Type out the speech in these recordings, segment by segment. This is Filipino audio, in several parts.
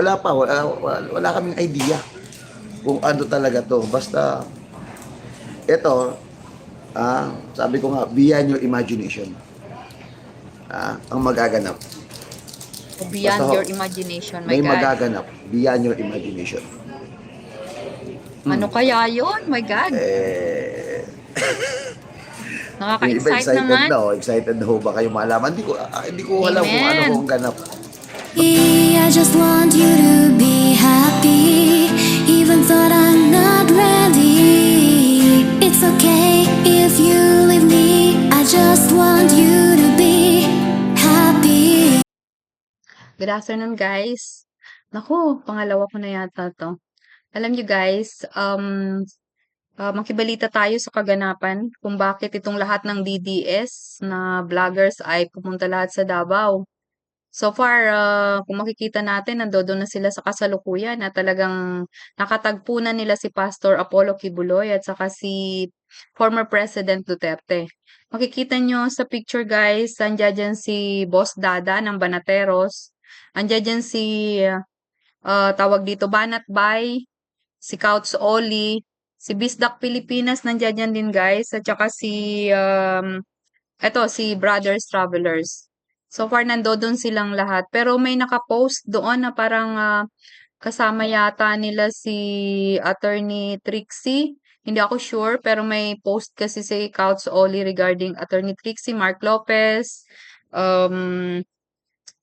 Wala pa, wala kaming idea kung ano talaga 'to. Basta ito, sabi ko nga, beyond your imagination, ang magaganap. Basta Beyond ho, your imagination, my may God. magaganap beyond your imagination. Ano kaya yun? My God. Eh, yung iba Nakaka-excite excited naman. na, oh. Excited na ho ba kayo malaman? Hindi ko alam kung ano ho Amen. ang ganap. I just want you to be happy. Even thought I'm not ready. It's okay if you leave me. I just want you to be happy. Good afternoon, guys. Naku, pangalawa ko na yata to. Alam niyo guys, makibalita tayo sa kaganapan kung bakit itong lahat ng DDS na vloggers ay pumunta lahat sa Davao. So far, kung makikita natin, nandoon na sila sa kasalukuyan na talagang nakatagpo na nila si Pastor Apollo Kibuloy at saka si former President Duterte. Makikita nyo sa picture guys, andyan dyan si Boss Dada ng Banateros, andyan dyan si tawag dito Banat Bay, si Couch Oli, si Bisdak Pilipinas nandiyan yan din guys, at saka si eto si Brothers Travelers. So far nandoon silang lahat pero may naka-post doon na parang kasama yata nila si Attorney Trixie. Hindi ako sure pero may post kasi si Couch Oli regarding Attorney Trixie, Mark Lopez, um,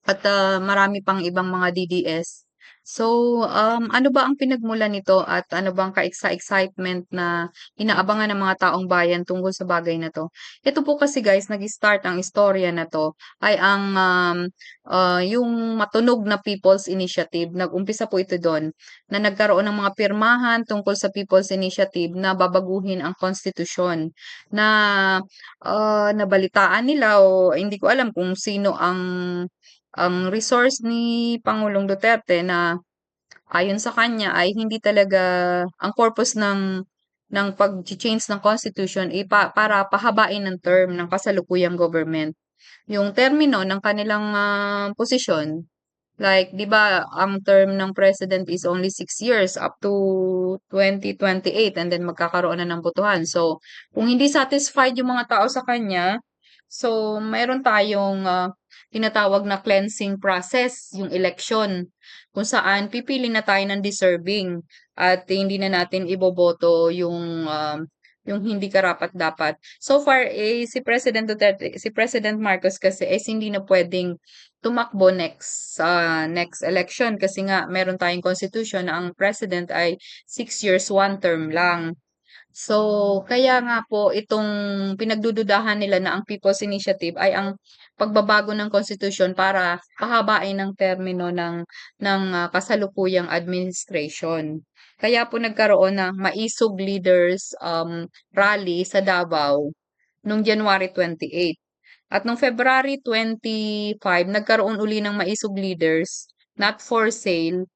at marami pang ibang mga DDS. So, ano ba ang pinagmulan nito at ano bang ka-excitement na inaabangan ng mga taong bayan tungkol sa bagay na to? Ito po kasi guys, nag-start ang istorya na to ay ang yung matunog na People's Initiative. Nag-umpisa po ito doon na nagkaroon ng mga pirmahan tungkol sa People's Initiative na babaguhin ang konstitusyon na nabalitaan nila o hindi ko alam kung sino ang resource ni Pangulong Duterte na ayon sa kanya ay hindi talaga ang purpose ng pag-change ng constitution ay para pahabain ng term ng kasalukuyang government. Yung termino ng kanilang posisyon, like 'di ba ang term ng president is only 6 years up to 2028 and then magkakaroon na ng botohan. So, kung hindi satisfied yung mga tao sa kanya, so mayroon tayong tinatawag na cleansing process, yung election, kung saan pipili na tayo ng deserving at hindi na natin iboboto yung hindi karapat-dapat. So far, si President Duterte, si President Marcos kasi hindi na pwedeng tumakbo next election kasi nga meron tayong constitution na ang president ay 6 years, one term lang. So, kaya nga po itong pinagdududahan nila na ang People's Initiative ay ang pagbabago ng constitution para pahabain ang termino ng kasalukuyang administration. Kaya po nagkaroon ng Maisog Leaders Rally sa Davao noong January 28. At noong February 25, nagkaroon uli ng Maisog Leaders not for sale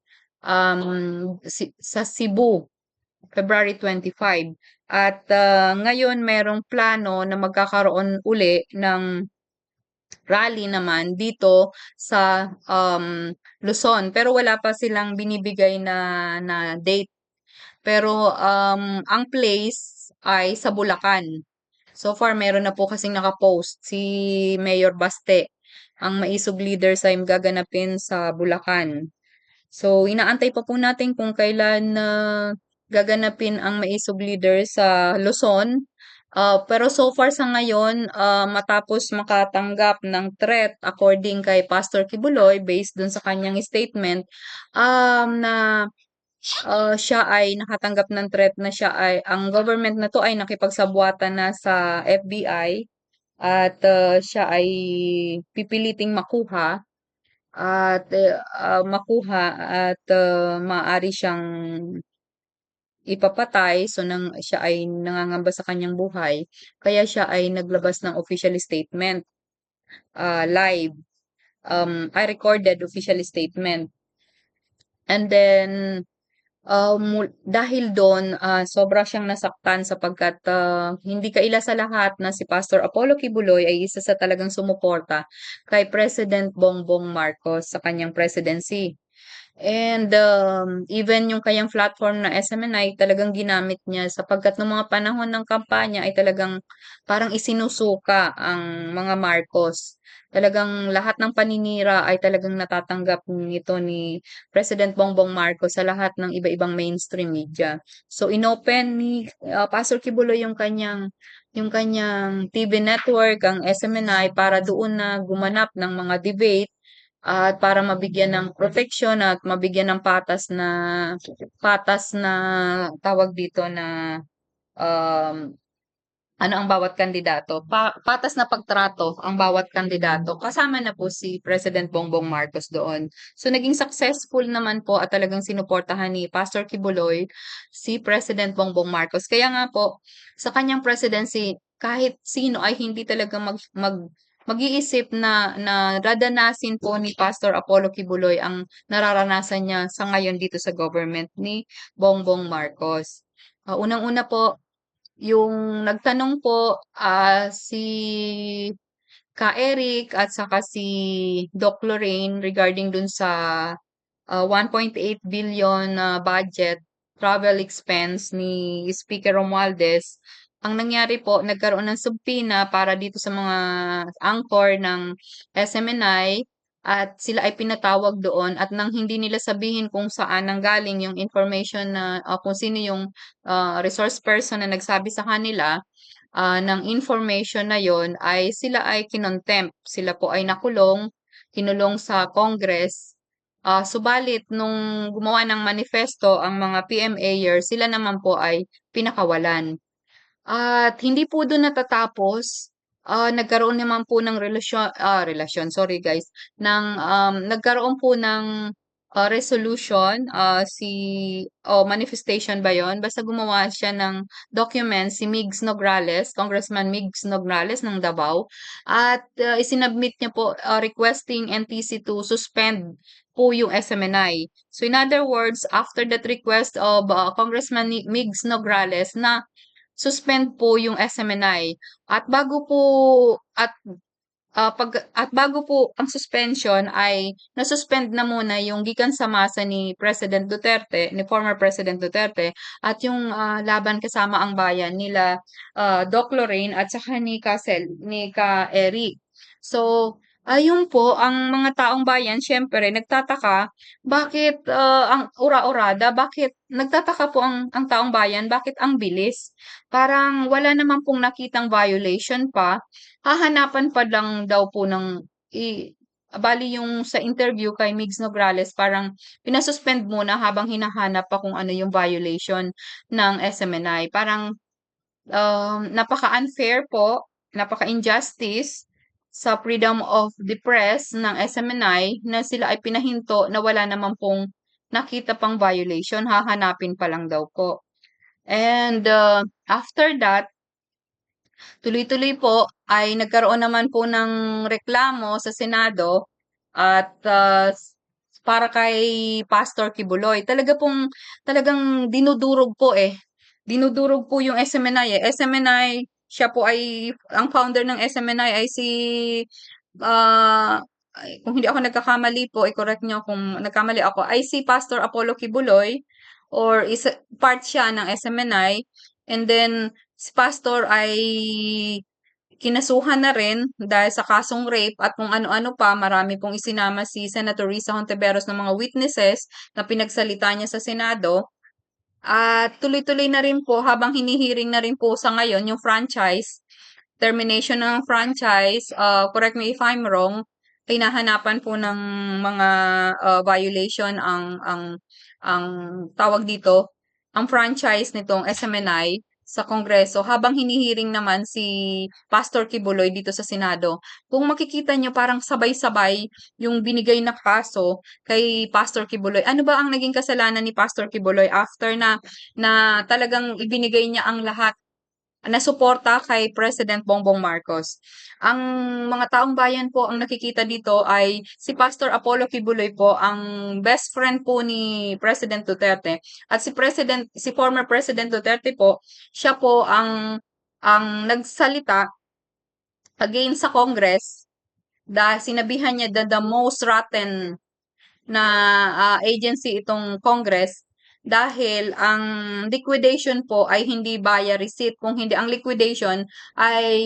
sa Cebu, February 25. At ngayon merong plano na magkakaroon uli ng rally naman dito sa Luzon. Pero wala pa silang binibigay na date. Pero ang place ay sa Bulacan. So far, meron na po kasing nakapost si Mayor Baste. Ang Maisog Leaders ay gaganapin sa Bulacan. So, inaantay pa po natin kung kailan gaganapin ang Maisog Leader sa Luzon. Pero so far sa ngayon, matapos makatanggap ng threat according kay Pastor Kibuloy based dun sa kanyang statement, na siya ay nakatanggap ng threat na siya ay ang government na to ay nakipagsabwatan na sa FBI at siya ay pipiliting makuha at maaari siyang ipapatay. So, siya ay nangangamba sa kanyang buhay. Kaya siya ay naglabas ng official statement, live, I recorded official statement. And then, dahil doon, sobra siyang nasaktan sapagkat hindi kaila sa lahat na si Pastor Apollo Kibuloy ay isa sa talagang sumuporta kay President Bongbong Marcos sa kanyang presidency. And even yung kanyang platform na SMNI talagang ginamit niya sapagkat nung mga panahon ng kampanya ay talagang parang isinusuka ang mga Marcos. Talagang lahat ng paninira ay talagang natatanggap nito ni President Bongbong Marcos sa lahat ng iba-ibang mainstream media. So inopen ni Pastor Kibuloy yung kanyang TV network, ang SMNI, para doon na gumanap ng mga debate at para mabigyan ng proteksyon at mabigyan ng patas na tawag dito na um, ano ang bawat kandidato, patas na pagtrato ang bawat kandidato. Kasama na po si President Bongbong Marcos doon. So naging successful naman po at talagang sinuportahan ni Pastor Kibuloy si President Bongbong Marcos. Kaya nga po sa kanyang presidency, kahit sino ay hindi talaga mag-iisip na dadanasin po ni Pastor Apollo Kibuloy ang nararanasan niya sa ngayon dito sa government ni Bongbong Marcos. Unang-una po, yung nagtanong po si Ka Eric at saka si Doc Lorraine regarding dun sa 1.8 billion na budget travel expense ni Speaker Romualdez. Ang nangyari po, nagkaroon ng subpoena para dito sa mga anchor ng SMNI at sila ay pinatawag doon at nang hindi nila sabihin kung saan nanggaling yung information na kung sino yung resource person na nagsabi sa kanila ng information na yon, ay sila ay kinontempt. Sila po ay kinulong sa Congress. Subalit nung gumawa ng manifesto ang mga PMAyer, sila naman po ay pinakawalan. At hindi po dun natatapos, nagkaroon naman po ng relasyon, sorry guys, nagkaroon po ng resolution, manifestation ba yon? Basta gumawa siya ng document si Migs Nograles, Congressman Migs Nograles ng Davao, at isinubmit niya po requesting NTC to suspend po yung SMNI. So in other words, after that request of Congressman Migs Nograles na suspend po yung SMNI. At bago po at bago po ang suspension ay na-suspend na muna yung gikan sa masa ni President Duterte, ni former President Duterte, at yung laban kasama ang bayan nila Doc Lorraine at saka ni Ka Eric. So, ayun po, ang mga taong bayan, syempre, nagtataka, bakit ang ura-urada, bakit nagtataka po ang taong bayan, bakit ang bilis? Parang wala naman pong nakitang violation pa, hahanapan pa lang daw po bali yung sa interview kay Migs Nograles, parang pinasuspend muna habang hinahanap pa kung ano yung violation ng SMNI. Parang napaka-unfair po, napaka-injustice sa freedom of the press ng SMNI na sila ay pinahinto na wala naman pong nakita pang violation, hahanapin pa lang daw po. And after that, tuloy-tuloy po ay nagkaroon naman po ng reklamo sa Senado at para kay Pastor Kibuloy. Talagang dinudurog po eh. Dinudurog po yung SMNI eh. SMNI, siya po ay, ang founder ng SMNI ay si, kung hindi ako nagkakamali po, i-correct niyo kung nagkamali ako, ay si Pastor Apollo Kibuloy, or part siya ng SMNI. And then, si Pastor ay kinasuhan na rin dahil sa kasong rape at kung ano-ano pa. Marami pong isinama si Senator Risa Hontiveros ng mga witnesses na pinagsalita niya sa Senado. At tuloy-tuloy na rin po habang hinihiring na rin po sa ngayon yung termination ng franchise, correct me if I'm wrong, ay nahanapan po ng mga violation ang tawag dito, ang franchise nitong SMNI sa Kongreso habang hinihiring naman si Pastor Kibuloy dito sa Senado. Kung makikita nyo, parang sabay-sabay yung binigay na kaso kay Pastor Kibuloy. Ano ba ang naging kasalanan ni Pastor Kibuloy after na talagang ibinigay niya ang lahat na suporta kay President Bongbong Marcos? Ang mga taong bayan po ang nakikita dito ay si Pastor Apollo Kibuloy po ang best friend po ni President Duterte, at si former President Duterte po, siya po ang nagsalita against sa Congress dahil sinabihan niya the most rotten agency itong Congress dahil ang liquidation po ay hindi via receipt, kung hindi ang liquidation ay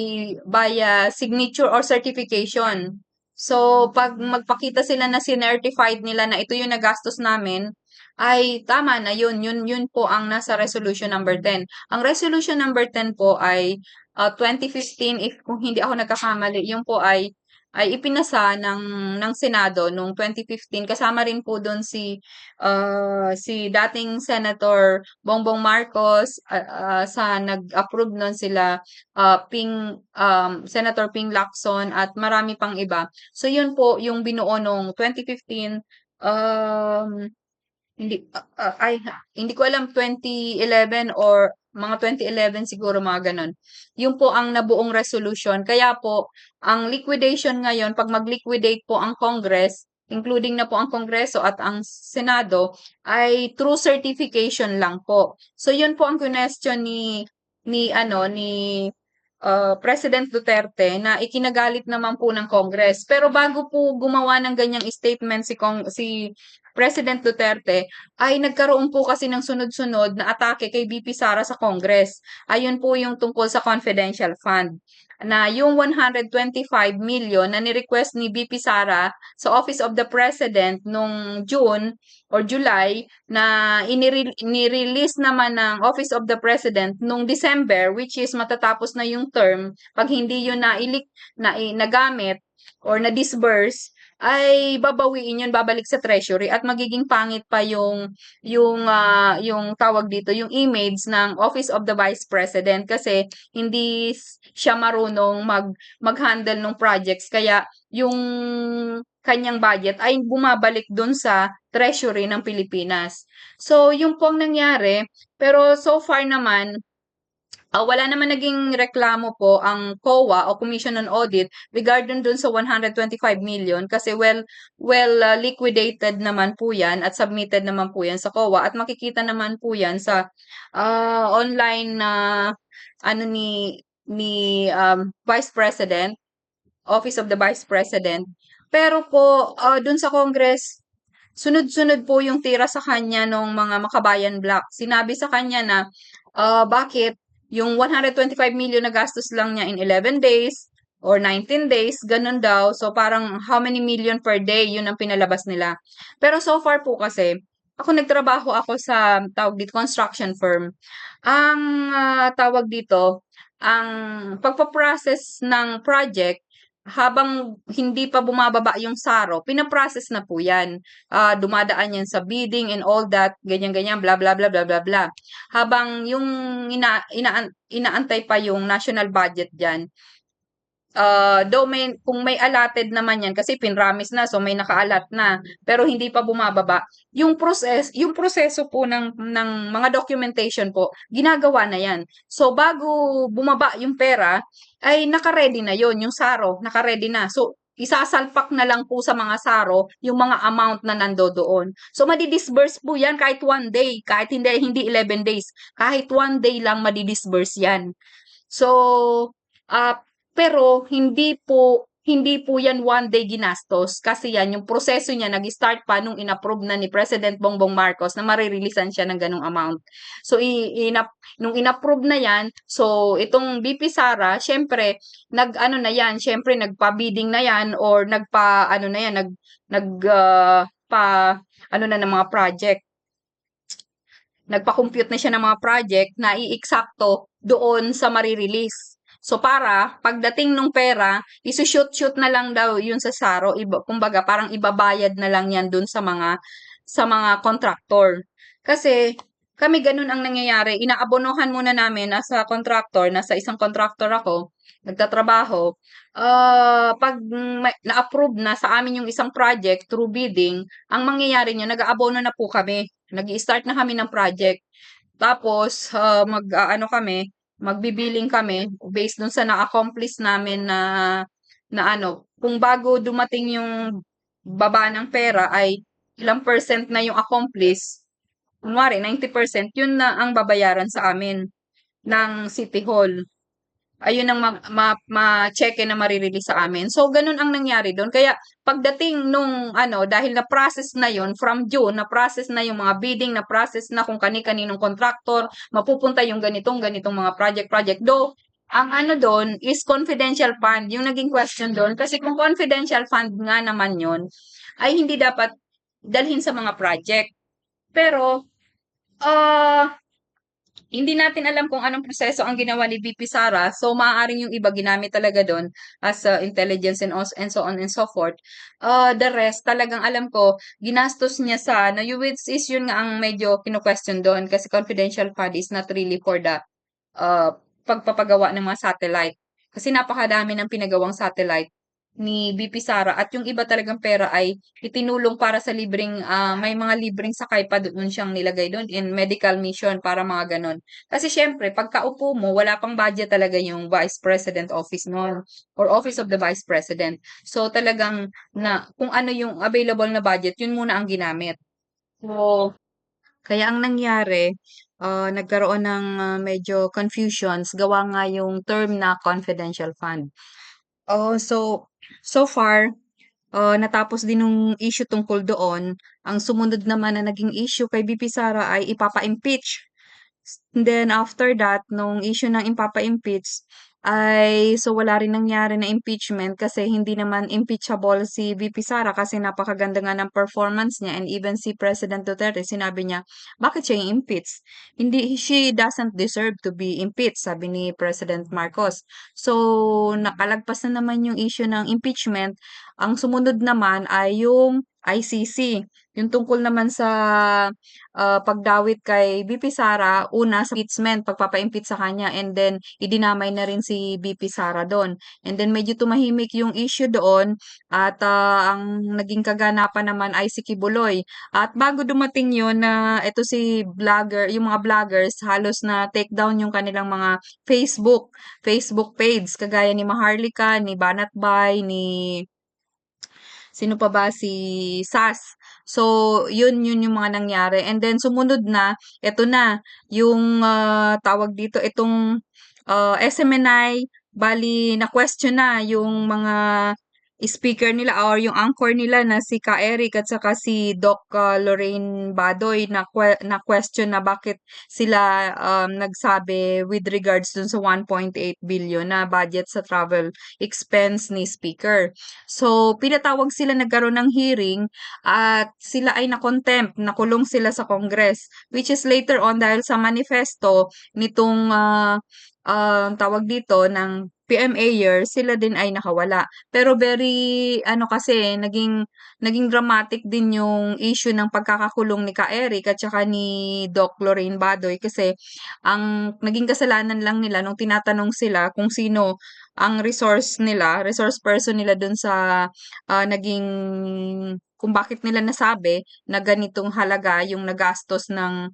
via signature or certification. So, pag magpakita sila na sinertified nila na ito yung nagastos namin, ay tama na yun po ang nasa resolution number 10. Ang resolution number 10 po ay 2015, if kung hindi ako nagkakamali, yun po ay ipinasa ng Senado noong 2015. Kasama rin po doon si dating Senator Bongbong Marcos, sa nag-approve noon sila Senator Ping Lacson at marami pang iba. So yun po yung binuo noong 2015. um hindi, hindi ko alam 2011 or mga 2011 siguro, mga gano'n. Yun po ang nabuong resolution. Kaya po, ang liquidation ngayon, 'pag mag-liquidate po ang Congress, including na po ang Kongreso at ang Senado, ay through certification lang po. So yun po ang question ni President Duterte, na ikinagalit naman po ng Congress. Pero bago po gumawa ng ganyang statement si President Duterte, ay nagkaroon po kasi ng sunod-sunod na atake kay VP Sara sa Congress. Ayun po yung tungkol sa confidential fund, na yung 125 million na ni-request ni VP Sara sa Office of the President nung June or July, na ni-release naman ng Office of the President nung December, which is matatapos na yung term. Pag hindi yun nagamit or na-disburse, ay babawiin yun, babalik sa treasury, at magiging pangit pa yung tawag dito, yung image ng Office of the Vice President, kasi hindi siya marunong mag-handle ng projects, kaya yung kanyang budget ay bumabalik dun sa treasury ng Pilipinas. So, yung po ang nangyari, pero so far naman, wala naman naging reklamo po ang COA o Commission on Audit regarding dun sa 125 million, kasi liquidated naman po yan at submitted naman po yan sa COA, at makikita naman po yan sa online na Vice President, Office of the Vice President. Pero po, dun sa Congress, sunod-sunod po yung tira sa kanya ng mga Makabayan Black. Sinabi sa kanya na bakit yung 125 million na gastos lang niya in 11 days or 19 days, ganun daw. So parang how many million per day, yun ang pinalabas nila. Pero so far po kasi, nagtrabaho ako sa tawag dito, construction firm. Ang tawag dito, ang pagpa-process ng project, habang hindi pa bumababa yung SARO, pinaprocess na po yan. Dumadaan yan sa bidding and all that, ganyan-ganyan, bla bla bla bla bla bla. Habang yung inaantay pa yung national budget dyan, though kung may allotted naman yan, kasi pinramis na, so may nakaalat na, pero hindi pa bumababa. Yung proseso po ng mga documentation po, ginagawa na yan. So, bago bumaba yung pera, ay naka-ready na yon, yung SARO, naka-ready na. So, isasalpak na lang po sa mga SARO yung mga amount na nandoon. So, madi-disburse po yan kahit one day, kahit hindi 11 days, kahit one day lang madi-disburse yan. So, pero hindi po yan one day ginastos, kasi yan yung proseso niya nag-start pa nung inapprove na ni President Bongbong Marcos na marireleasean siya ng ganung amount. So nung inapprove na yan, so itong VP Sara, syempre syempre nagpa-bidding na yan, or ng mga project. Nagpa-compute na siya ng mga project na iiksakto doon sa marirelease. So para pagdating nung pera, isushoot na lang daw yun sa SARO, kumbaga parang ibabayad na lang yan dun sa mga contractor. Kasi kami ganun ang nangyayari, inaabonohan muna namin nasa contractor, nasa isang contractor ako, nagtatrabaho. Pag na-approve na sa amin yung isang project through bidding, ang mangyayari niya, nag-aabono na po kami. Nag-i-start na kami ng project. Tapos, magbibiling kami based dun sa na-accomplish namin kung bago dumating yung baba ng pera ay ilang percent na yung accomplish. Kunwari, 90%, yun na ang babayaran sa amin ng City Hall. ayun ang ma-check na marirelease sa amin. So, ganun ang nangyari doon. Kaya, pagdating nung, dahil na-process na yun, from June, na-process na yung mga bidding, na-process na kung kani-kaninong contractor, mapupunta yung ganitong mga project. Though, ang doon is confidential fund, yung naging question doon. Kasi kung confidential fund nga naman yun, ay hindi dapat dalhin sa mga project. Pero, hindi natin alam kung anong proseso ang ginawa ni VP Sara. So, maaaring yung iba ginamit talaga doon as intelligence and so on and so forth. The rest, talagang alam ko, ginastos niya sa, which is yun nga ang medyo kino-question doon kasi confidential fund is not really for the uh, pagpapagawa ng mga satellite. Kasi napakadami ng pinagawang satellite ni BP Sara at yung iba talagang pera ay itinulong para sa may mga libreng sakay pa doon siyang nilagay doon in medical mission para mga ganon. Kasi syempre, pagkaupo mo, wala pang budget talaga yung Vice President Office noon or Office of the Vice President. So talagang kung ano yung available na budget, yun muna ang ginamit. So, kaya ang nangyari, nagkaroon ng medyo confusions gawa nga yung term na confidential fund. So far, natapos din nung issue tungkol doon. Ang sumunod naman na naging issue kay BP Sara ay ipapa-impeach. And then after that, nung issue ng impapa-impeach, so wala rin nangyari na impeachment kasi hindi naman impeachable si VP Sara kasi napakaganda nga ng performance niya and even si President Duterte, sinabi niya, bakit siya impeach? She doesn't deserve to be impeached, sabi ni President Marcos. So, nakalagpas na naman yung issue ng impeachment. Ang sumunod naman ay yung ICC. Yung tungkol naman sa pagdawit kay BP Sara, una sa impeachment, pagpapa-impeach sa kanya, and then idinamay na rin si BP Sara doon. And then medyo tumahimik yung issue doon at ang naging kaganapan naman ay si Kibuloy. At bago dumating yun na ito si yung mga vloggers, halos na take down yung kanilang mga Facebook page, kagaya ni Maharlika, ni Banatbay, ni sino pa ba? Si SAS. So, yun yung mga nangyari. And then, sumunod na, eto na, yung tawag dito, itong SMNI, bali, na-question na yung mga speaker nila or yung anchor nila na si Ka Eric at saka si Doc Lorraine Badoy na question na bakit sila nagsabi with regards dun sa 1.8 billion na budget sa travel expense ni speaker. So, pinatawag sila nagkaroon ng hearing at sila ay na-contempt, nakulong sila sa Congress, which is later on dahil sa manifesto nitong tawag dito ng PMA sila din ay nakawala. Pero very kasi naging dramatic din yung issue ng pagkakakulong ni Ka Eric at saka ni Doc Lorraine Badoy kasi ang naging kasalanan lang nila nung tinatanong sila kung sino ang resource person nila dun sa naging kung bakit nila nasabi na ganitong halaga yung nagastos ng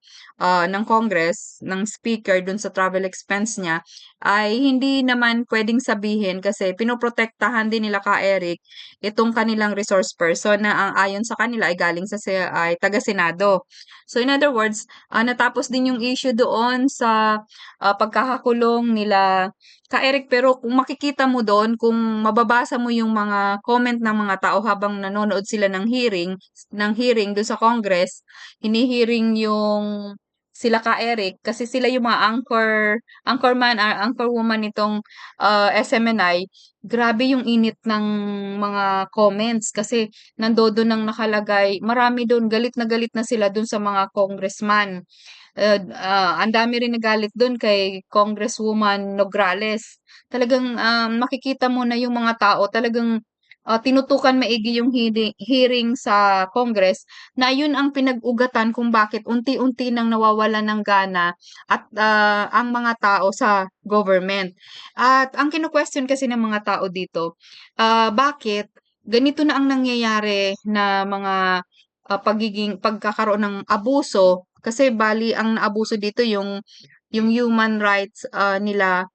Congress, ng speaker dun sa travel expense niya, ay hindi naman pwedeng sabihin kasi pinoprotektahan din nila Ka Eric itong kanilang resource person na ang ayon sa kanila ay galing ay taga-Senado. So in other words, natapos din yung issue doon sa pagkakakulong nila Ka Eric, pero kung makikita mo doon, kung mababasa mo yung mga comment ng mga tao habang nanonood sila ng hearing doon sa Congress, hinihearing yung sila Ka Eric kasi sila yung mga anchorman or anchorwoman nitong SMNI. Grabe yung init ng mga comments kasi nandoon nang nakalagay, marami doon galit na sila doon sa mga congressman. Ang dami rin nagalit doon kay Congresswoman Nograles. Talagang makikita mo na yung mga tao talagang tinutukan maigi yung hearing sa Congress na yun ang pinag-ugatan kung bakit unti-unti nang nawawala ng gana at ang mga tao sa government. At ang kino-question kasi ng mga tao dito, bakit ganito na ang nangyayari na mga pagkakaroon ng abuso kasi bali ang naabuso dito yung human rights nila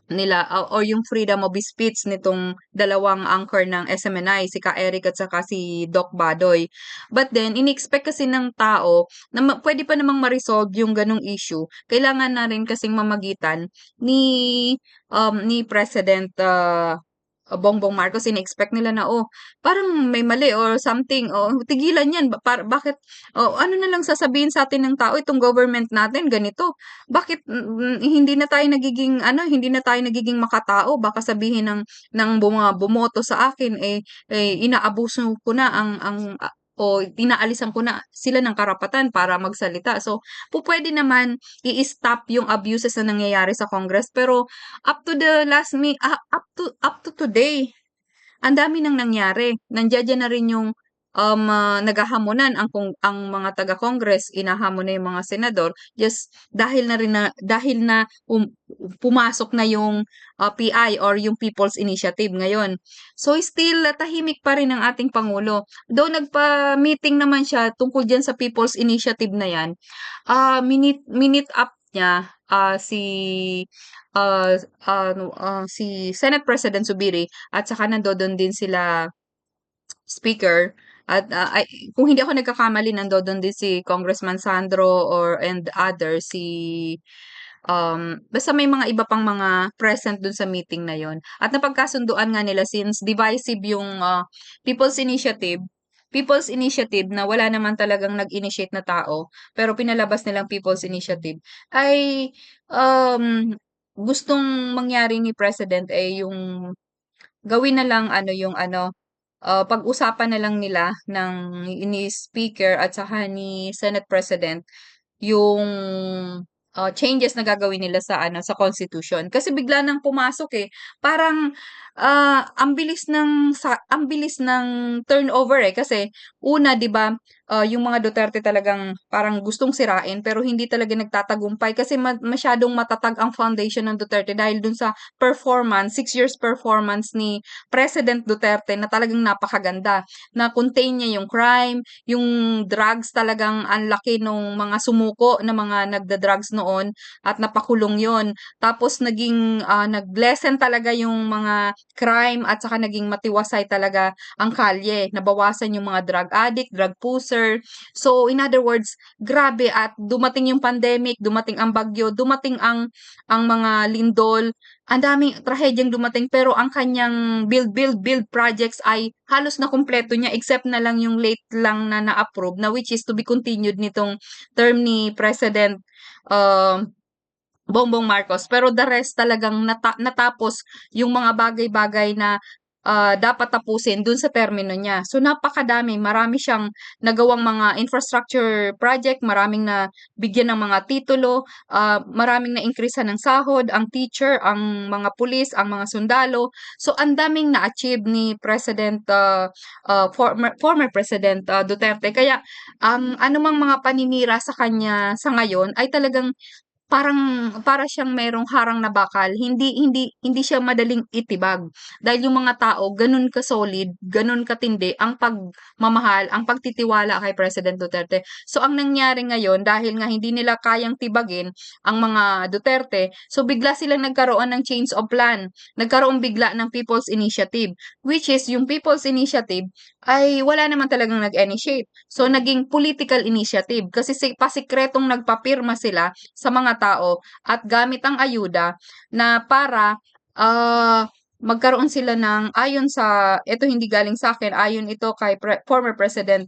nila or yung freedom of speech nitong dalawang anchor ng SMNI, si Ka Eric at saka si Doc Badoy. But then, ini-expect kasi ng tao na pwede pa namang ma-resolve yung ganong issue. Kailangan na rin kasing mamagitan ni President Bongbong Marcos. Ini-expect nila na, oh, parang may mali or something, oh, tigilan yan. Bakit, oh, ano na lang sasabihin sa atin ng tao, itong government natin, ganito. Bakit hindi na tayo nagiging, hindi na tayo nagiging makatao? Baka sabihin ng mga bumoto sa akin, inaabuso ko na o tinaalisan ko na sila ng karapatan para magsalita. So, pwede naman i-stop yung abuses na nangyayari sa Congress. Pero, up to the up to today, ang dami nang nangyari. Nandiyan na rin yung naghahamunan ang mga taga-Congress, inahamon na yung mga senador just dahil na pumasok na yung PI or yung People's Initiative ngayon. So still tahimik pa rin ang ating pangulo. Though nagpa-meeting naman siya tungkol diyan sa People's Initiative na 'yan. Minute up niya si Senate President Zubiri at saka nandoon din sila Speaker at kung hindi ako nagkakamali nandoon din si Congressman Sandro and others, basta may mga iba pang mga present dun sa meeting na yon. At napagkasunduan nga nila since divisive yung People's Initiative, na wala naman talagang nag-initiate na tao, pero pinalabas nilang People's Initiative, ay gustong mangyari ni President yung gawin na lang pag-usapan na lang nila ni Speaker at saka ni Senate President yung changes na gagawin nila sa Constitution. Kasi bigla nang pumasok parang ang bilis ng turnover kasi una 'di ba yung mga Duterte talagang parang gustong sirain pero hindi talaga nagtatagumpay kasi masyadong matatag ang foundation ng Duterte dahil dun sa 6 years performance ni President Duterte na talagang napakaganda. Na contain niya yung crime, yung drugs talagang ang laki nung mga sumuko na mga nagda-drugs noon at napakulong yon. Tapos nag-lessen talaga yung mga crime at saka naging matiwasay talaga ang kalye. Nabawasan yung mga drug addict, drug puser. So in other words, grabe at dumating yung pandemic, dumating ang bagyo, dumating ang mga lindol, ang daming trahedyang dumating pero ang kanyang build projects ay halos na kumpleto niya except na lang yung late lang na na-approve na which is to be continued nitong term ni President Bongbong Marcos. Pero the rest talagang natapos yung mga bagay-bagay na dapat tapusin dun sa termino niya. So napakadami, marami siyang nagawang mga infrastructure project, maraming na bigyan ng mga titulo, maraming na increase ng sahod, ang teacher, ang mga pulis, ang mga sundalo. So ang daming na-achieve ni former President Duterte. Kaya anumang mga paninira sa kanya sa ngayon ay talagang para siyang merong harang na bakal, hindi siya madaling itibag. Dahil yung mga tao ganun ka-solid, ganun katindi ang pagmamahal, ang pagtitiwala kay President Duterte. So ang nangyari ngayon dahil nga hindi nila kayang tibagin ang mga Duterte, so bigla silang nagkaroon ng change of plan. Nagkaroon bigla ng People's Initiative, which is yung People's Initiative ay wala naman talagang nag-initiate. So naging political initiative kasi pasikretong nagpapirma sila sa mga tao at gamit ang ayuda na para magkaroon sila ng ito hindi galing sa akin, ayon ito kay former President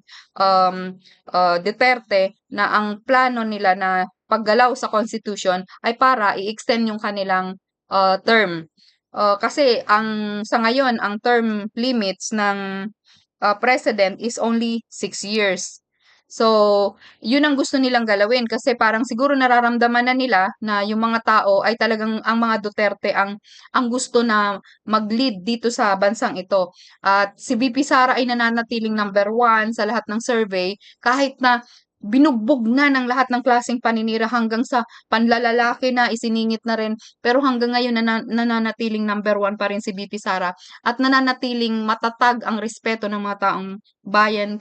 Duterte na ang plano nila na paggalaw sa Constitution ay para i-extend yung kanilang term. Kasi sa ngayon ang term limits ng president is only 6 years. So, yun ang gusto nilang galawin kasi parang siguro nararamdaman na nila na yung mga tao ay talagang ang mga Duterte ang gusto na mag-lead dito sa bansang ito. At si VP Sara ay nananatiling number 1 sa lahat ng survey kahit na binugbog na ng lahat ng klaseng paninira hanggang sa panlalalaki na isiningit na rin. Pero hanggang ngayon nananatiling number 1 pa rin si VP Sara at nananatiling matatag ang respeto ng mga taong bayan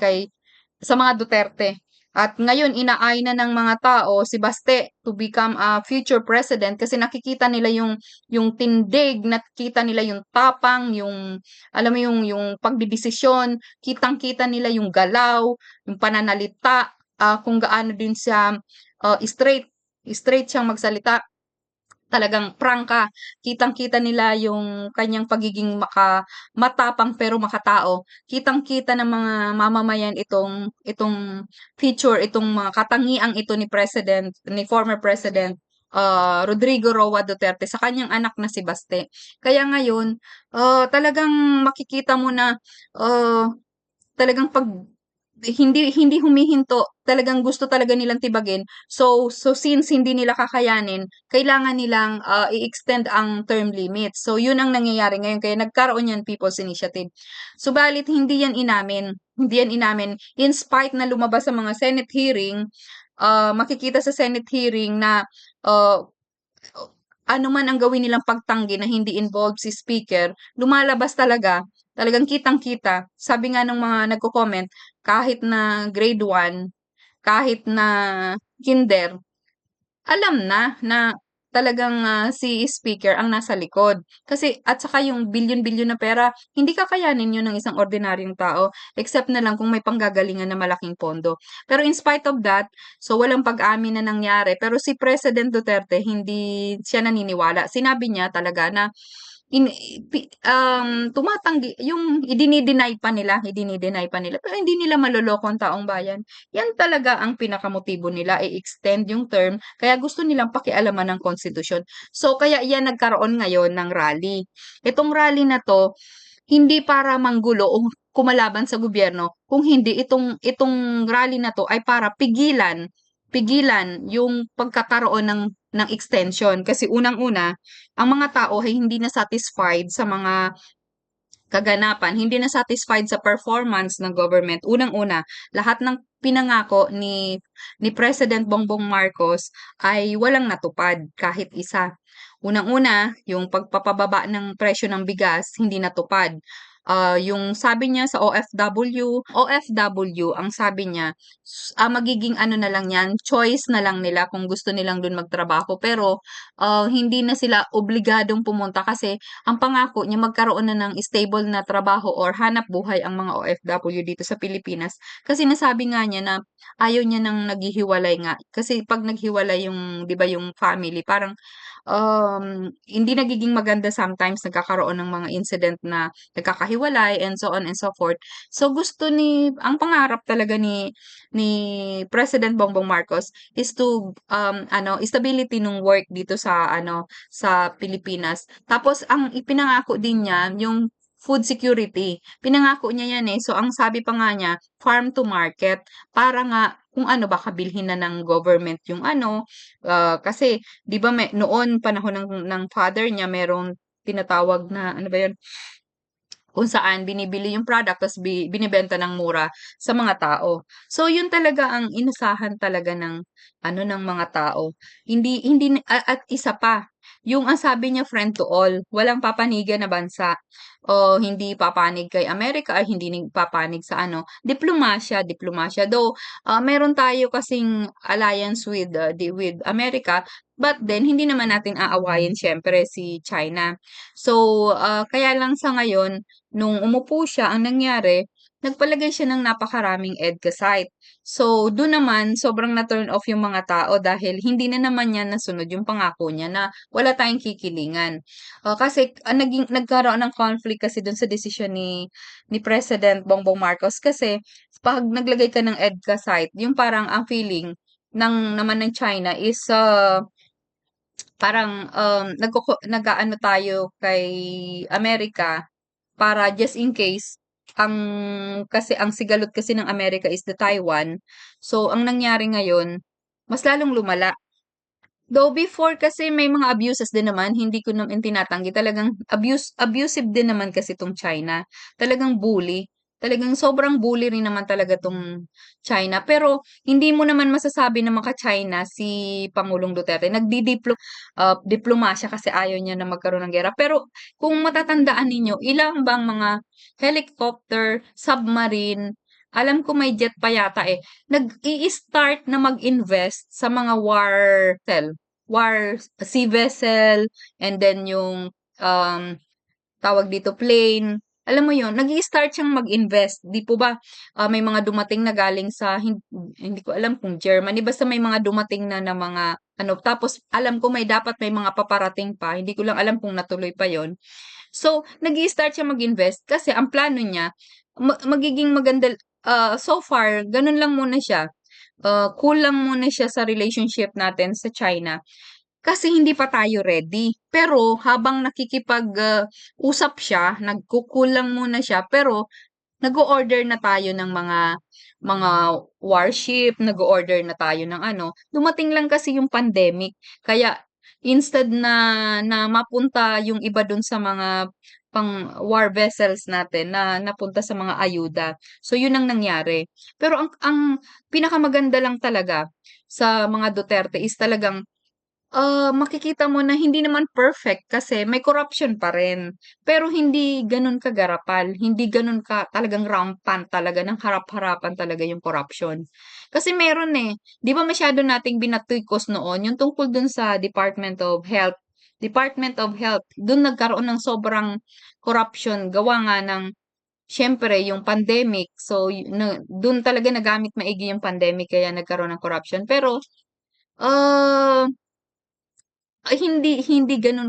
sa mga Duterte. At ngayon inaay na ng mga tao si Baste to become a future president kasi nakikita nila yung tindig, nakikita nila yung tapang, yung alam mo yung pagdedesisyon, kitang-kita nila yung galaw, yung pananalita, kung gaano din siya straight siyang magsalita. Talagang prangka. Kitang-kita nila yung kanyang pagiging matapang pero makatao. Kitang-kita ng mga mamamayan itong feature, itong mga katangiang ito ni former President Rodrigo Roa Duterte sa kanyang anak na si Baste. Kaya ngayon, talagang makikita mo na uh, talagang pag hindi hindi humihinto, talagang gusto talaga nilang tibagin. So since hindi nila kakayanin, kailangan nilang i-extend ang term limit. So yun ang nangyayari ngayon kaya nagkaroon yan People's Initiative. Subalit hindi yan inamin. Hindi yan inamin. In spite na lumabas sa mga Senate hearing, makikita sa Senate hearing na uh, ano man ang gawin nilang pagtanggi na hindi involved si speaker, lumalabas talaga, talagang kitang-kita. Sabi nga ng mga nagko-comment, kahit na grade 1, kahit na kinder, alam na talagang si speaker ang nasa likod. Kasi at saka yung bilyon-bilyon na pera, hindi kakayanin yun ng isang ordinaryong tao except na lang kung may panggagalingan na malaking pondo. Pero in spite of that, so walang pag-amin na nangyari. Pero si President Duterte, hindi siya naniniwala. Sinabi niya talaga na tumatanggi, yung idini-deny pa nila, pero hindi nila maloloko ang taong bayan. Yan talaga ang pinakamotibo nila, i-extend yung term, kaya gusto nilang pakialaman ng konstitusyon. So, kaya yan nagkaroon ngayon ng rally. Itong rally na to, hindi para manggulo o kumalaban sa gobyerno, kung hindi itong rally na to ay para pigilan yung pagkakaroon ng extension kasi unang-una ang mga tao ay hindi na satisfied sa mga kaganapan, hindi na satisfied sa performance ng government. Unang-una, lahat ng pinangako ni President Bongbong Marcos ay walang natupad kahit isa. Unang-una, yung pagpapababa ng presyo ng bigas hindi natupad. Yung sabi niya sa OFW, ang sabi niya, magiging ano na lang yan, choice na lang nila kung gusto nilang dun magtrabaho. Pero hindi na sila obligadong pumunta kasi ang pangako niya magkaroon na ng stable na trabaho or hanap buhay ang mga OFW dito sa Pilipinas. Kasi nasabi nga niya na ayaw niya nang naghihiwalay nga. Kasi pag naghiwalay yung, 'di ba, yung family, parang hindi nagiging maganda sometimes nagkakaroon ng mga incident na nagkakahiwalay and so on and so forth. So ang pangarap talaga ni President Bongbong Marcos is to stability ng work dito sa Pilipinas. Tapos ang ipinangako din niya yung food security. Pinangako niya yan eh. So ang sabi pa nga niya, farm to market para nga kung ano ba kabilhin na ng government yung kasi 'di ba noon panahon ng father niya merong tinatawag na ano ba yun, kung saan binibili yung product ta's binibenta ng mura sa mga tao. So yun talaga ang inasahan talaga ng mga tao. Hindi hindi at isa pa, yung ang sabi niya friend to all, walang papanigan na bansa o hindi papanig kay Amerika ay hindi papanig sa diplomasya. Though meron tayo kasing alliance with America, but then hindi naman natin aawayin siyempre si China. So kaya lang sa ngayon nung umupo siya, ang nangyari, nagpalagay siya ng napakaraming EDCA site. So, doon naman, sobrang na-turn off yung mga tao dahil hindi na naman niya nasunod yung pangako niya na wala tayong kikilingan. Kasi nagkaroon ng conflict kasi doon sa desisyon ni President Bongbong Marcos kasi pag naglagay ka ng EDCA site, yung parang ang feeling naman ng China is parang nag-aano tayo kay Amerika para just in case kasi ang sigalot kasi ng Amerika is the Taiwan. So ang nangyari ngayon, mas lalong lumala. Though before kasi may mga abuses din naman, hindi ko naman tinatanggi. Talagang abusive din naman kasi tong China. Talagang bully. Talagang sobrang bully rin naman talaga tong China. Pero hindi mo naman masasabi na maka-China si Pangulong Duterte. Diplomasya kasi ayaw niya na magkaroon ng gera. Pero kung matatandaan ninyo, ilang bang mga helicopter, submarine, alam ko may jet pa yata eh, nag-i-start na mag-invest sa mga war sea vessel, and then yung um, tawag dito plane. Alam mo yun, nag-i-start siyang mag-invest. Di po ba, may mga dumating na galing sa, hindi ko alam kung Germany, basta may mga dumating na mga, ano, tapos alam ko dapat may mga paparating pa. Hindi ko lang alam kung natuloy pa yon. So, nag-i-start siya mag-invest kasi ang plano niya, magiging maganda, so far, ganun lang muna siya. Cool lang muna siya sa relationship natin sa China. Kasi hindi pa tayo ready. Pero habang usap siya, nagkukulang muna siya, pero nag-o-order na tayo ng mga warship, nag-o-order na tayo ng ano. Dumating lang kasi yung pandemic. Kaya instead na mapunta yung iba dun sa mga pang war vessels natin na napunta sa mga ayuda. So yun ang nangyari. Pero ang pinakamaganda lang talaga sa mga Duterte is talagang makikita mo na hindi naman perfect kasi may corruption pa rin. Pero hindi gano'n kagarapal, hindi gano'n ka talagang rampant talaga ng harap-harapan talaga yung corruption. Kasi meron eh, 'di ba masyado nating binatuykos noon yung tungkol dun sa Department of Health. Department of Health, dun nagkaroon ng sobrang corruption gawa nga ng siyempre yung pandemic. So, dun talaga nagamit maigi yung pandemic kaya nagkaroon ng corruption. Pero, ah ay hindi hindi gano'n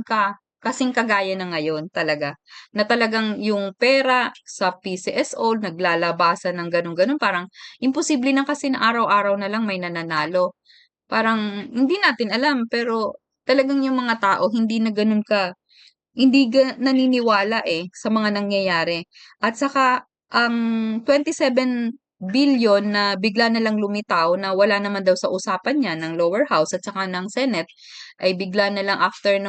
kasing kagaya ng ngayon talaga, na talagang yung pera sa PCSO naglalabasan ng gano'n-gano'n parang imposible na kasi na araw-araw na lang may nananalo. Parang hindi natin alam pero talagang yung mga tao hindi naniniwala, sa mga nangyayari. At saka ang 27 billion na bigla na lang lumitaw na wala naman daw sa usapan niya ng lower house at saka ng Senate, ay bigla na lang after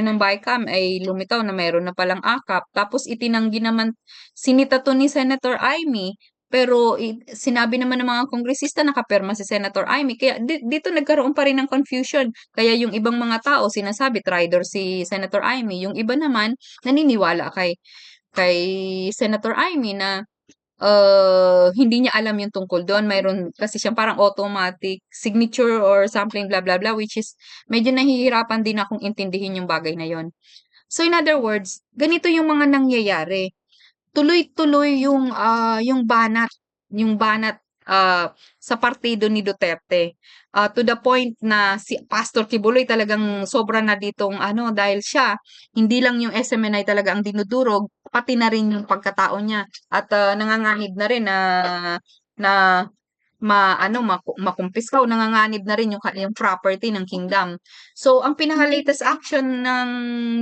ng BICAM ay lumitaw na mayroon na palang akap. Tapos itinanggi naman, sinita 'to ni Senator Amy, pero sinabi naman ng mga kongresista nakapirma si Senator Amy. Kaya dito nagkaroon pa rin ng confusion. Kaya yung ibang mga tao sinasabi traitor si Senator Amy, yung iba naman naniniwala kay Senator Amy na hindi niya alam yung tungkol doon. Mayroon kasi siyang parang automatic signature or something blah blah blah, which is medyo nahihirapan din akong intindihin yung bagay na yon. So in other words, ganito yung mga nangyayari. Tuloy-tuloy yung banat sa partido ni Duterte. To the point na si Pastor Kibuloy talagang sobra na ditong ano, dahil siya, hindi lang yung SMNI talaga ang dinudurog, pati na rin yung pagkatao niya. At nanganganib na rin na makumpiskaw, nanganganib na rin yung property ng kingdom. So, ang pinaka-latest action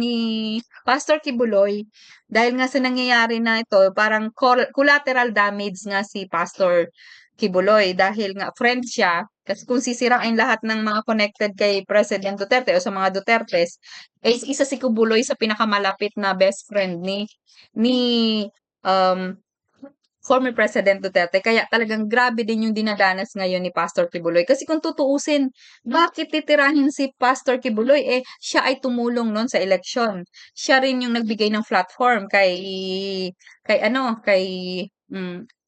ni Pastor Kibuloy, dahil nga sa nangyayari na ito, parang collateral damage nga si Pastor Kibuloy dahil nga friend siya. Kasi kung sisirain lahat ng mga connected kay President Duterte o sa mga Dutertes, isa si Kibuloy sa pinakamalapit na best friend ni um, former President Duterte. Kaya talagang grabe din yung dinadanas ngayon ni Pastor Kibuloy. Kasi kung tutuusin, bakit titirahin si Pastor Kibuloy? Siya ay tumulong noon sa eleksyon. Siya rin yung nagbigay ng platform kay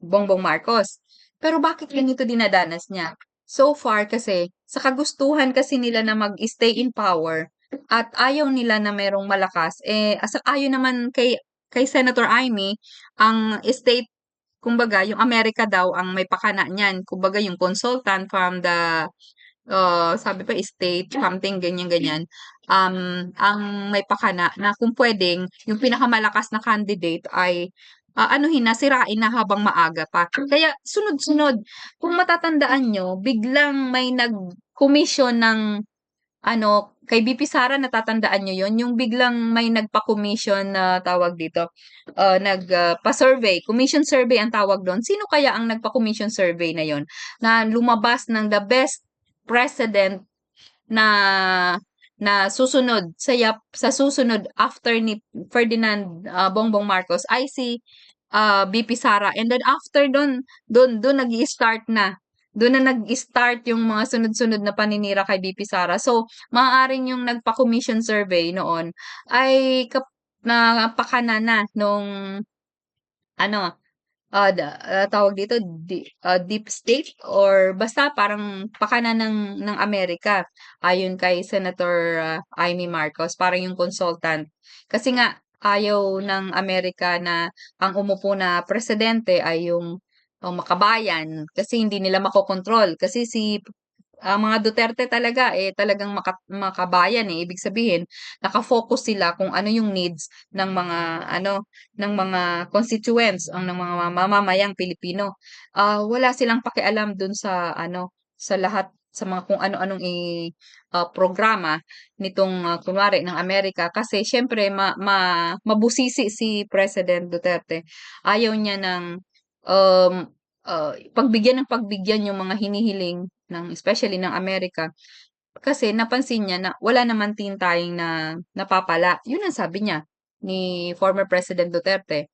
Bongbong Marcos. Pero bakit ganito dinadanas niya? So far kasi, sa kagustuhan kasi nila na mag-stay in power at ayaw nila na merong malakas, ayaw naman kay Senator Amy, ang state kumbaga yung Amerika daw ang may pakana niyan. Kumbaga yung consultant from the, sabi pa state something ganyan-ganyan, ang may pakana na kung puwedeng yung pinakamalakas na candidate ay, anuhin na, sirain na habang maaga pa. Kaya sunod-sunod. Kung matatandaan niyo, biglang may nag-commission ng ano, kay BP Sara natatandaan niyo 'yun, yung biglang may nagpa-commission na tawag dito, pa-survey, commission survey ang tawag do'n. Sino kaya ang nagpa-commission survey na 'yun, na lumabas ng the best president na susunod sa susunod after ni Ferdinand, Bongbong Marcos ay si, BP Sara, and then after dun nag-i-start na. Dun na nag-start yung mga sunod-sunod na paninira kay BP Sara. So, maaaring yung nagpa-commission survey noon ay napakana na nung ano, tawag dito, deep state or basta parang pakana ng Amerika ayon kay Senator Amy Marcos, parang yung consultant. Kasi nga ayaw ng Amerika na ang umupo na presidente ay yung makabayan kasi hindi nila makokontrol. Kasi ang mga Duterte talaga talagang makabayan ibig sabihin nakafocus sila kung ano yung needs ng mga ng mga constituents ng mga mamamayang Pilipino. Wala silang pakialam dun sa sa lahat sa mga kung ano-anong programa nitong kunwari ng Amerika kasi syempre mabusisi si President Duterte. Ayaw niya ng um, pagbigyan yung mga hinihiling ng especially ng Amerika kasi napansin niya na wala naman din tayong napapala. Yun ang sabi niya ni former President Duterte.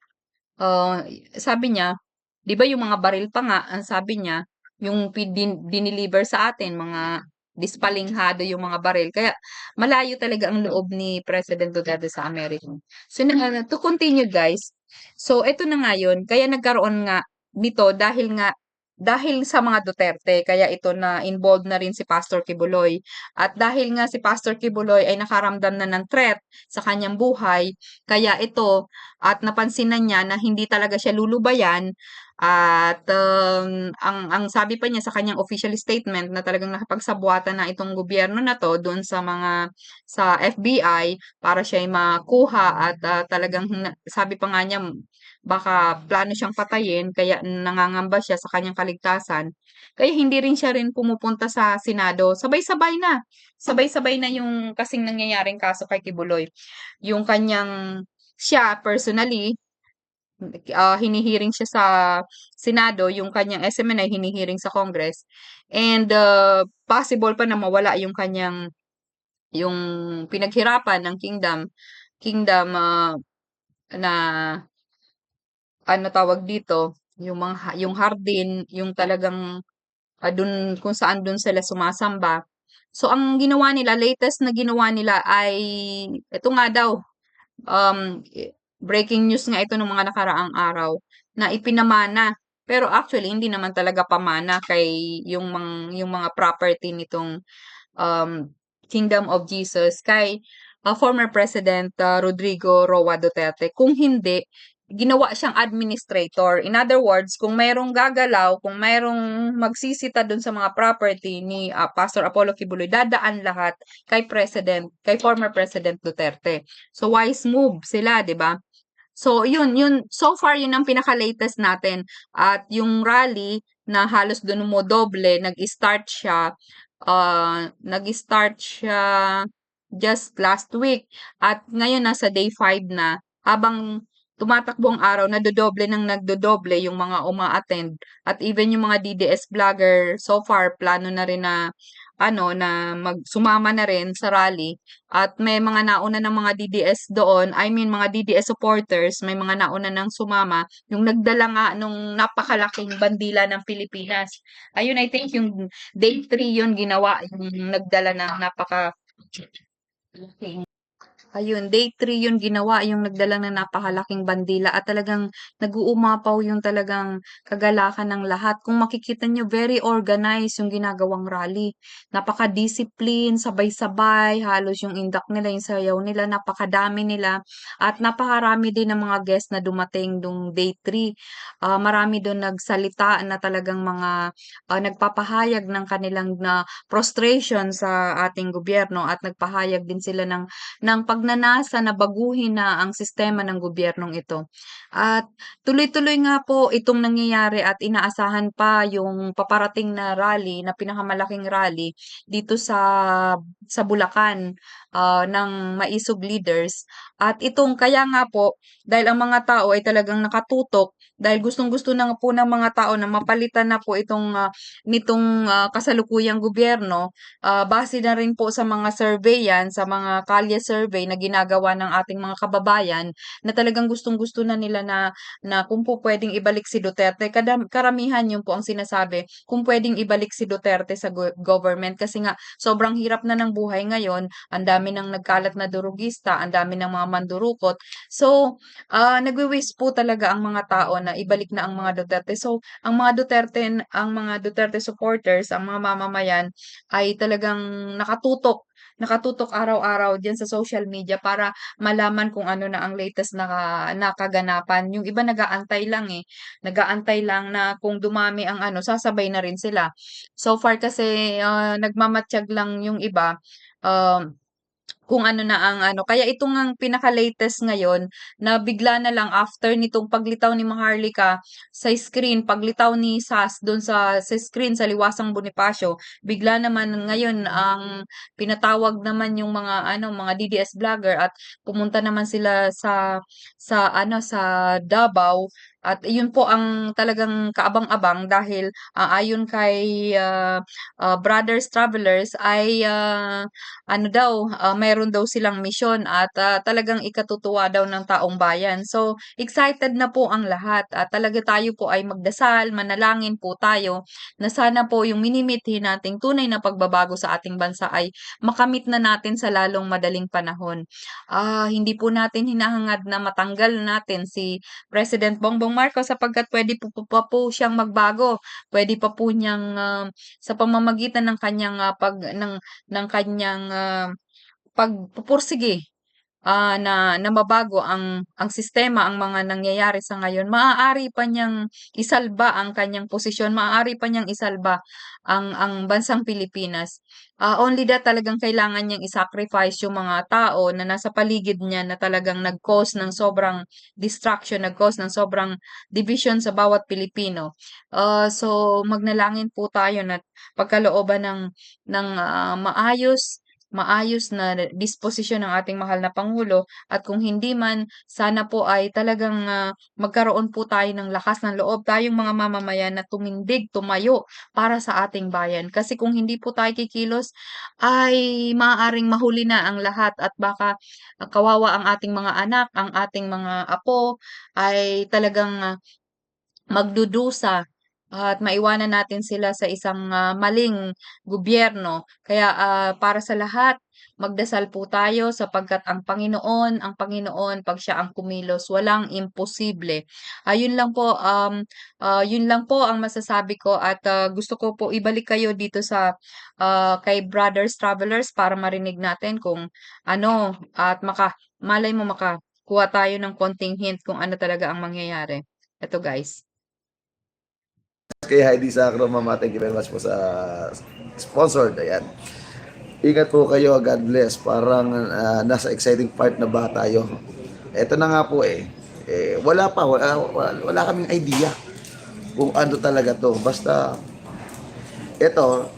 Sabi niya, 'di ba yung mga baril pa nga, ang sabi niya, yung diniliver sa atin, mga dispalinghado yung mga baril. Kaya malayo talaga ang loob ni President Duterte sa Amerika. So, to continue guys, so ito na nga yun, kaya nagkaroon nga nito dahil sa mga Duterte, kaya ito na involved na rin si Pastor Kibuloy. At dahil nga si Pastor Kibuloy ay nakaramdam na ng threat sa kanyang buhay, kaya ito at napansin na niya na hindi talaga siya lulubayan at ang sabi pa niya sa kanyang official statement na talagang nakipagsabuatan na itong gobyerno na to doon sa FBI para siya ay makuha at talagang sabi pa nga niya baka plano siyang patayin kaya nangangamba siya sa kanyang kaligtasan. Kaya hindi rin siya rin pumupunta sa Senado. Sabay-sabay na. Sabay-sabay na yung kasing nangyayaring kaso kay Kibuloy. Yung kanyang siya personally hinihiring siya sa Senado, yung kanyang SMNI hinihiring sa Congress. And possible pa na mawala yung pinaghirapan ng kingdom na ano tawag dito, yung hardin, yung talagang dun kung saan dun sila sumasamba. So ang ginawa nila, latest na ginawa nila ay ito nga daw, breaking news nga ito ng mga nakaraang araw na ipinamana. Pero actually hindi naman talaga pamana kay yung mga property nitong Kingdom of Jesus kay former President Rodrigo Roa Duterte. Kung hindi, ginawa siyang administrator. In other words, kung mayroong gagalaw, kung mayroong magsisita dun sa mga property ni Pastor Apollo Kibuloy, dadaan lahat kay former President Duterte. So wise move sila, 'di ba? So yun so far yun ang pinaka-latest natin at yung rally na halos dun mo doble, nag-start siya just last week at ngayon nasa day 5 na habang tumatakbo ang araw nagdodoble yung mga uma-attend at even yung mga DDS vlogger so far plano na rin na na sumama na rin sa rally at may mga nauna ng mga DDS doon, I mean mga DDS supporters, may mga nauna ng sumama, yung nagdala nga nung napakalaking bandila ng Pilipinas. Ayun, I think yung day 3 yun ginawa, yung nagdala ng ayun, day 3 yun ginawa, yung nagdala ng napakalaking bandila at talagang nag-uumapaw yung talagang kagalakan ng lahat. Kung makikita nyo, very organized yung ginagawang rally. Napaka-discipline, sabay-sabay, halos yung indak nila, yung sayaw nila, napakadami nila. At napakarami din ng mga guests na dumating dung day 3. Marami doon nagsalita na talagang mga nagpapahayag ng kanilang na frustration sa ating gobyerno at nagpahayag din sila ng pagnanasa na baguhin na ang sistema ng gobyernong ito. At tuloy-tuloy nga po itong nangyayari at inaasahan pa yung paparating na rally, na pinakamalaking rally dito sa Bulacan ng Maisog Leaders. At itong kaya nga po, dahil ang mga tao ay talagang nakatutok, dahil gustong-gusto na po ng mga tao na mapalitan na po nitong kasalukuyang gobyerno, base na rin po sa mga survey yan, sa mga kalye survey na ginagawa ng ating mga kababayan na talagang gustong-gusto na nila na kung po puwedeng ibalik si Duterte. Karamihan yun po ang sinasabi, kung puwedeng ibalik si Duterte sa government kasi nga sobrang hirap na ng buhay ngayon, ang dami ng nagkalat na durugista, ang dami ng mga mandurukot. So, nagwi-wish po talaga ang mga tao na ibalik na ang mga Duterte. So, ang mga Duterte supporters, ang mga mamamayan ay talagang nakatutok araw-araw diyan sa social media para malaman kung ano na ang latest na kaganapan. Yung iba nag-aantay lang eh. Nag-aantay lang na kung dumami ang ano, sasabay na rin sila. So far kasi nagmamatiyag lang yung iba. Um, kung ano na ang ano. Kaya ito ngang pinaka-latest ngayon na bigla na lang after nitong paglitaw ni Maharlika sa screen, paglitaw ni Sas doon sa screen sa Liwasang Bonifacio, bigla naman ngayon ang pinatawag naman yung mga ano, mga DDS vlogger at pumunta naman sila sa Davao at yun po ang talagang kaabang-abang dahil ayon kay Brothers Travelers ay ano daw, meron daw silang misyon at talagang ikatutuwa daw ng taong bayan. So, excited na po ang lahat at talaga tayo po ay magdasal, manalangin po tayo na sana po yung minimithi nating tunay na pagbabago sa ating bansa ay makamit na natin sa lalong madaling panahon. Hindi po natin hinahangad na matanggal natin si President Bongbong Marcos sapagkat pwede pa po siyang magbago. Pwede pa po niyang sa pamamagitan ng kanyang ng kanyang pagpupursige na mabago ang sistema, ang mga nangyayari sa ngayon, maaari pa niyang isalba ang kanyang posisyon, maaari pa niyang isalba ang bansang Pilipinas. Only that talagang kailangan niyang i-sacrifice yung mga tao na nasa paligid niya na talagang nag-cause ng sobrang distraction, nag-cause ng sobrang division sa bawat Pilipino. So magnalangin po tayo na pagkalooban ng maayos na disposisyon ng ating mahal na Pangulo at kung hindi man, sana po ay talagang magkaroon po tayo ng lakas ng loob tayong mga mamamayan na tumindig, tumayo para sa ating bayan. Kasi kung hindi po tayo kikilos, ay maaaring mahuli na ang lahat at baka kawawa ang ating mga anak, ang ating mga apo, ay talagang magdudusa at maiwanan natin sila sa isang maling gobyerno. Kaya para sa lahat, magdasal po tayo sapagkat ang Panginoon, pag siya ang kumilos, walang imposible. Yun lang po ang masasabi ko at gusto ko po ibalik kayo dito sa kay Brothers Travelers para marinig natin kung ano at malay mo makakuha tayo ng konting hint kung ano talaga ang mangyayari. Ito guys. Kay Heidi Sacro, Mama, thank you very much po sa sponsored. Ayan. Ingat po kayo, God bless. Parang nasa exciting part na ba tayo? Ito na nga po wala kaming idea kung ano talaga to. Basta, ito,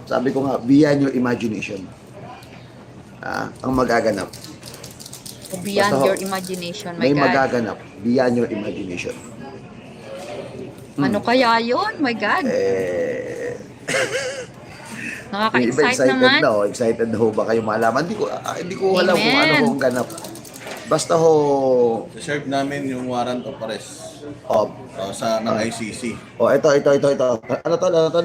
sabi ko nga, beyond your imagination. Ang magaganap. Beyond Basta your imagination, my may God. magaganap. Beyond your imagination. Ano kaya yun? My God. Yung iba Nakaka-excite excited naman. na, excited na ho ba kayo malaman? Hindi ko alam kung ano Amen. ho ang ganap. Basta ho, Serve namin yung warrant of arrest oh, ng ICC. ito. Ano to?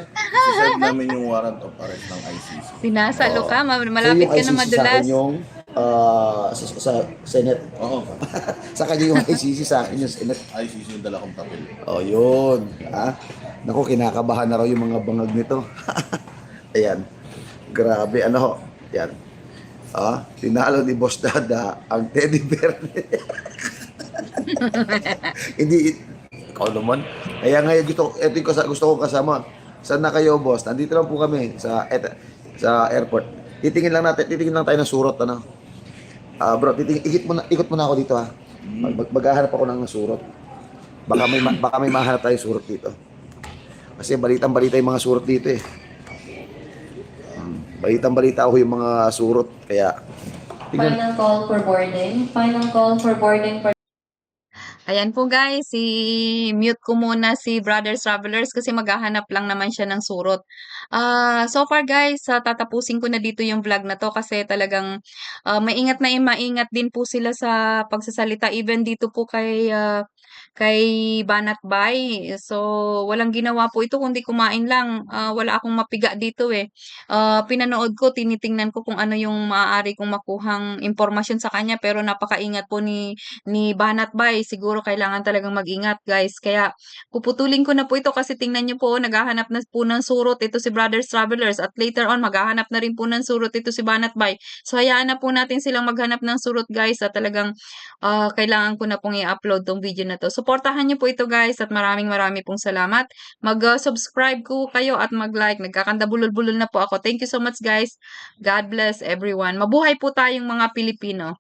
Serve namin yung warrant of arrest ng ICC. Sinasalo ka, So, yung malapit ka na ICC sa madulas. akin yung sa Senate. Oo, Sa kanya yung ICC, sa akin yung Senate. ICC yung dala kong papel. Yun. Naku, kinakabahan na raw yung mga bangag nito. Ayan. Grabe, ano ho. Yan. Tinalo ni Boss Dada ang teddy bear. Hindi, ikaw naman. Kaya ngayon ito yung gusto kong kasama. Saan na kayo, boss? Nandito lang po kami sa airport. Titingin lang tayo ng surot, ano? Bro, ikot mo na ako dito, ha. Maghahanap ako ng surot. Baka may mahanap tayo surot dito. Kasi balitang-balita yung mga surot dito, eh. Balitang-balita ako yung mga surot. Kaya, Final call for boarding. Final call for boarding. Ayan po guys, mute ko muna si Brothers Travelers kasi maghahanap lang naman siya ng surot. So far guys, tatapusin ko na dito yung vlog na to kasi talagang maingat na maingat din po sila sa pagsasalita even dito po kay Banat Bay. So walang ginawa po ito kundi kumain lang. Wala akong mapiga dito eh. Pinanood ko, tinitingnan ko kung ano yung maaari kong makuhang impormasyon sa kanya pero napakaingat po ni Banat Bay. Siguro kailangan talagang mag-ingat guys. Kaya puputulin ko na po ito kasi tingnan niyo po, naghahanap na po ng surot ito si Brothers Travelers at later on maghahanap na rin po ng surot ito si Banat Bay. So hayaan na po natin silang maghanap ng surot guys at talagang kailangan ko na pong i-upload tong video na to. Suportahan niyo po ito guys at maraming pong salamat. Mag-subscribe ko kayo at mag-like. Nagkakanda bulol-bulol na po ako. Thank you so much guys. God bless everyone. Mabuhay po tayong mga Pilipino.